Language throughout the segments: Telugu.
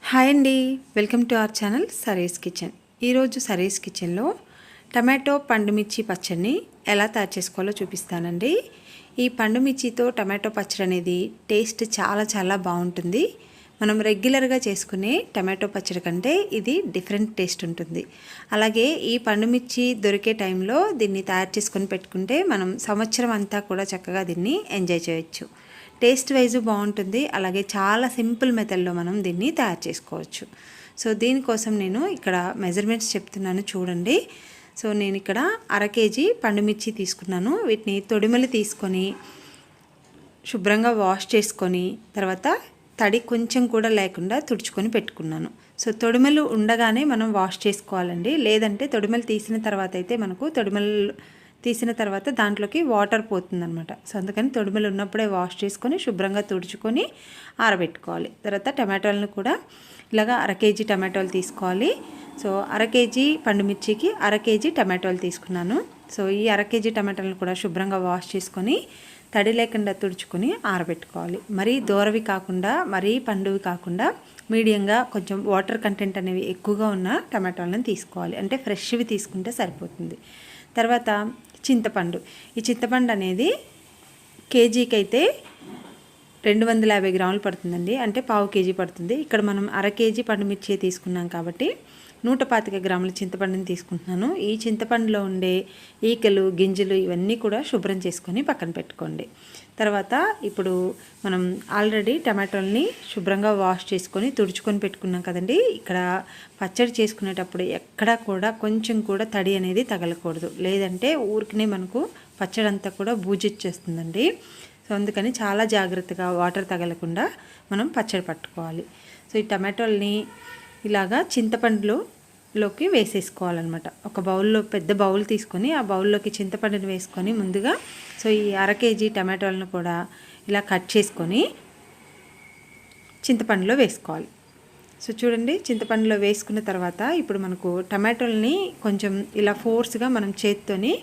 హాయ్ అండి, welcome to our channel Sari's kitchen. ఈరోజు సరీస్ కిచెన్లో టమాటో పండుమిర్చి పచ్చడిని ఎలా తయారు చేసుకోవాలో చూపిస్తానండి. ఈ పండుమిర్చితో టమాటో పచ్చడి అనేది టేస్ట్ చాలా బాగుంటుంది. మనం రెగ్యులర్గా చేసుకునే టమాటో పచ్చడి కంటే ఇది డిఫరెంట్ టేస్ట్ ఉంటుంది. అలాగే ఈ పండుమిర్చి దొరికే టైంలో దీన్ని తయారు చేసుకొని పెట్టుకుంటే మనం సంవత్సరం అంతా కూడా చక్కగా దీన్ని ఎంజాయ్ చేయొచ్చు. టేస్ట్ వైజు బాగుంటుంది. అలాగే చాలా సింపుల్ మెథడ్లో మనం దీన్ని తయారు చేసుకోవచ్చు. సో దీనికోసం నేను ఇక్కడ మెజర్మెంట్స్ చెప్తున్నాను చూడండి. సో నేను ఇక్కడ 1/2 kg పండుమిర్చి తీసుకున్నాను. వీటిని తొడిమలు తీసుకొని శుభ్రంగా వాష్ చేసుకొని తర్వాత తడి కొంచెం కూడా లేకుండా తుడుచుకొని పెట్టుకున్నాను. సో తొడిమలు ఉండగానే మనం వాష్ చేసుకోవాలండి. లేదంటే తొడిమలు తీసిన తర్వాత అయితే మనకు తొడిమలు తీసిన తర్వాత దాంట్లోకి వాటర్ పోతుందన్నమాట. సో అందుకని తొడిమలు ఉన్నప్పుడే వాష్ చేసుకొని శుభ్రంగా తుడుచుకొని ఆరబెట్టుకోవాలి. తర్వాత టమాటోలను కూడా ఇలాగా 1/2 kg టమాటోలు తీసుకోవాలి. సో 1/2 kg పండుమిర్చికి 1/2 kg టమాటోలు తీసుకున్నాను. సో ఈ 1/2 kg టమాటోలను కూడా శుభ్రంగా వాష్ చేసుకొని తడి లేకుండా తుడుచుకొని ఆరబెట్టుకోవాలి. మరీ దూరవి కాకుండా మరీ పండువి కాకుండా మీడియంగా కొంచెం వాటర్ కంటెంట్ అనేవి ఎక్కువగా ఉన్న టమాటోలను తీసుకోవాలి. అంటే ఫ్రెష్వి తీసుకుంటే సరిపోతుంది. తర్వాత చింతపండు. ఈ చింతపండు అనేది కేజీకి అయితే 250 గ్రాములు పడుతుందండి. అంటే 1/4 kg పడుతుంది. ఇక్కడ మనం 1/2 kg పండుమిర్చి తీసుకున్నాం కాబట్టి 125 గ్రాముల చింతపండుని తీసుకుంటున్నాను. ఈ చింతపండులో ఉండే ఈకలు గింజలు ఇవన్నీ కూడా శుభ్రం చేసుకొని పక్కన పెట్టుకోండి. తర్వాత ఇప్పుడు మనం ఆల్రెడీ టమాటోల్ని శుభ్రంగా వాష్ చేసుకొని తుడుచుకొని పెట్టుకున్నాం కదండి. ఇక్కడ పచ్చడి చేసుకునేటప్పుడు ఎక్కడా కూడా కొంచెం కూడా తడి అనేది తగలకూడదు. లేదంటే ఊరికనే మనకు పచ్చడి అంతా కూడా బూజొచ్చేస్తుందండి. సో అందుకని చాలా జాగ్రత్తగా వాటర్ తగలకుండా మనం పచ్చడి పట్టుకోవాలి. సో ఈ టమాటోల్ని ఇలాగా చింతపండులోకి వేసేసుకోవాలన్నమాట. ఒక బౌల్లో పెద్ద బౌల్ తీసుకొని ఆ బౌల్లోకి చింతపండుని వేసుకొని ముందుగా సో ఈ 1/2 kg టమాటోలను కూడా ఇలా కట్ చేసుకొని చింతపండులో వేసుకోవాలి. సో చూడండి, చింతపండులో వేసుకున్న తర్వాత ఇప్పుడు మనకు టమాటోల్ని కొంచెం ఇలా ఫోర్స్గా మనం చేత్తోని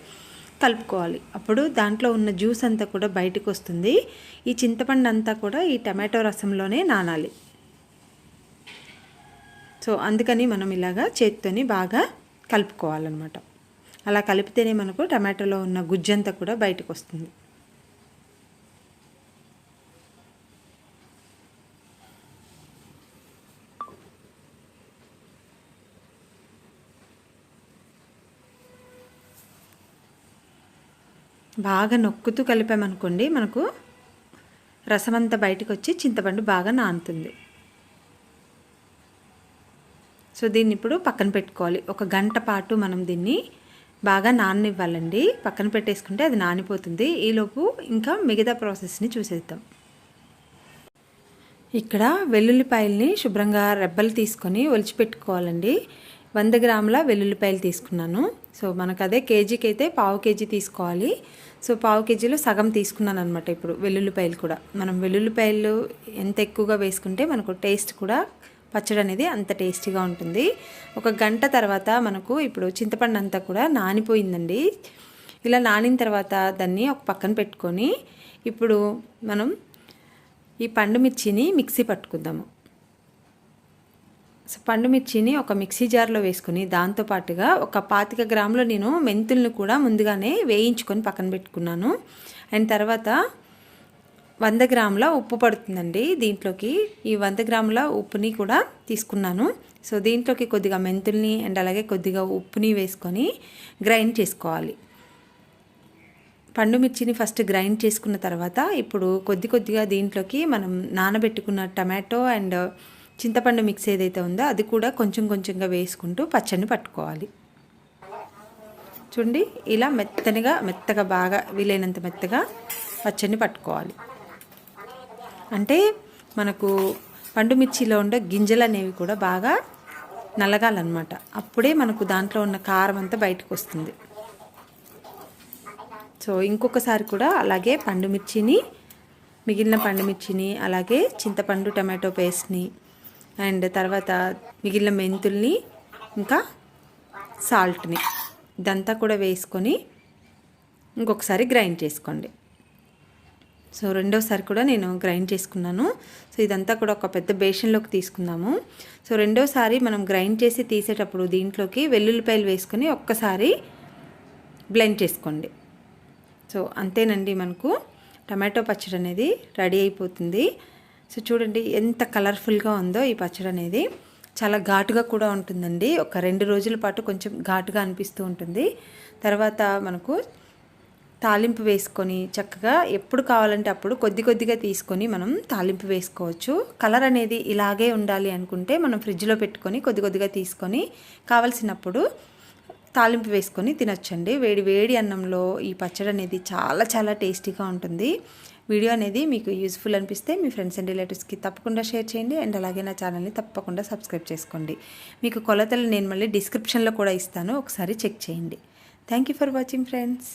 కలుపుకోవాలి. అప్పుడు దాంట్లో ఉన్న జ్యూస్ అంతా కూడా బయటకు వస్తుంది. ఈ చింతపండు అంతా కూడా ఈ టమాటో రసంలోనే నానాలి. సో అందుకని మనం ఇలాగా చేత్తోని బాగా కలుపుకోవాలన్నమాట. అలా కలిపితేనే మనకు టమాటోలో ఉన్న గుజ్జంతా కూడా బయటకు వస్తుంది. బాగా నొక్కుతూ కలిపామనుకోండి మనకు రసమంతా బయటకు వచ్చి చింతపండు బాగా నానుతుంది. సో దీన్ని ఇప్పుడు పక్కన పెట్టుకోవాలి. 1 గంట పాటు మనం దీన్ని బాగా నాననివ్వాలండి. పక్కన పెట్టేసుకుంటే అది నానిపోతుంది. ఈలోపు ఇంకా మిగతా ప్రాసెస్ని చూసేద్దాం. ఇక్కడ వెల్లుల్లిపాయల్ని శుభ్రంగా రెబ్బలు తీసుకొని ఒలిచిపెట్టుకోవాలండి. 100 గ్రాముల వెల్లుల్లిపాయలు తీసుకున్నాను. సో మనకు అదే కేజీకి అయితే 1/4 kg తీసుకోవాలి. సో 1/4 kgలో సగం తీసుకున్నాను అనమాట. ఇప్పుడు వెల్లుల్లిపాయలు కూడా మనం వెల్లుల్లిపాయలు ఎంత ఎక్కువగా వేసుకుంటే మనకు టేస్ట్ కూడా పచ్చడి అనేది అంత టేస్టీగా ఉంటుంది. 1 గంట తర్వాత మనకు ఇప్పుడు చింతపండు అంతా కూడా నానిపోయిందండి. ఇలా నానిన తర్వాత దాన్ని ఒక పక్కన పెట్టుకొని ఇప్పుడు మనం ఈ పండుమిర్చిని మిక్సీ పట్టుకుందాము. సో పండుమిర్చిని ఒక మిక్సీ జార్లో వేసుకొని దాంతోపాటుగా ఒక 25 గ్రాములు నేను మెంతులను కూడా ముందుగానే వేయించుకొని పక్కన పెట్టుకున్నాను. అండ్ తర్వాత 100 గ్రాముల ఉప్పు పడుతుందండి దీంట్లోకి. ఈ 100 గ్రాముల ఉప్పుని కూడా తీసుకున్నాను. సో దీంట్లోకి కొద్దిగా మెంతుల్ని అండ్ అలాగే కొద్దిగా ఉప్పుని వేసుకొని గ్రైండ్ చేసుకోవాలి. పండుమిర్చిని ఫస్ట్ గ్రైండ్ చేసుకున్న తర్వాత ఇప్పుడు కొద్దిగా దీంట్లోకి మనం నానబెట్టుకున్న టమాటో అండ్ చింతపండు మిక్స్ ఏదైతే ఉందో అది కూడా కొంచెంగా వేసుకుంటూ పచ్చడిని పట్టుకోవాలి. చూడండి, ఇలా మెత్తగా బాగా వీలైనంత మెత్తగా పచ్చడిని పట్టుకోవాలి. అంటే మనకు పండుమిర్చిలో ఉండే గింజలు అనేవి కూడా బాగా నలగాలన్నమాట. అప్పుడే మనకు దాంట్లో ఉన్న కారం అంతా బయటకు వస్తుంది. సో ఇంకొకసారి కూడా అలాగే మిగిలిన పండుమిర్చిని అలాగే చింతపండు టమాటో పేస్ట్ని అండ్ తర్వాత మిగిలిన మెంతుల్ని ఇంకా సాల్ట్ని ఇదంతా కూడా వేసుకొని ఇంకొకసారి గ్రైండ్ చేసుకోండి. సో రెండోసారి కూడా నేను గ్రైండ్ చేసుకున్నాను. సో ఇదంతా కూడా ఒక పెద్ద బేషన్లోకి తీసుకుందాము. సో రెండోసారి మనం గ్రైండ్ చేసి తీసేటప్పుడు దీంట్లోకి వెల్లుల్లిపాయలు వేసుకొని ఒక్కసారి బ్లెండ్ చేసుకోండి. సో అంతేనండి, మనకు టమాటో పచ్చడి అనేది రెడీ అయిపోతుంది. సో చూడండి ఎంత కలర్ఫుల్గా ఉందో ఈ పచ్చడి అనేది. చాలా ఘాటుగా కూడా ఉంటుందండి. ఒక 2 రోజుల పాటు కొంచెం ఘాటుగా అనిపిస్తూ ఉంటుంది. తర్వాత మనకు తాలింపు వేసుకొని చక్కగా ఎప్పుడు కావాలంటే అప్పుడు కొద్ది కొద్దిగా తీసుకొని మనం తాలింపు వేసుకోవచ్చు. కలర్ అనేది ఇలాగే ఉండాలి అనుకుంటే మనం ఫ్రిడ్జ్లో పెట్టుకొని కొద్ది కొద్దిగా తీసుకొని కావలసినప్పుడు తాలింపు వేసుకొని తినొచ్చండి. వేడి వేడి అన్నంలో ఈ పచ్చడి అనేది చాలా చాలా టేస్టీగా ఉంటుంది. వీడియో అనేది మీకు యూజ్ఫుల్ అనిపిస్తే మీ ఫ్రెండ్స్ అండ్ రిలేటివ్స్కి తప్పకుండా షేర్ చేయండి. అండ్ అలాగే నా ఛానల్ని తప్పకుండా సబ్స్క్రైబ్ చేసుకోండి. మీకు కొలతలు నేను మళ్ళీ డిస్క్రిప్షన్లో కూడా ఇస్తాను, ఒకసారి చెక్ చేయండి. Thank you for watching friends.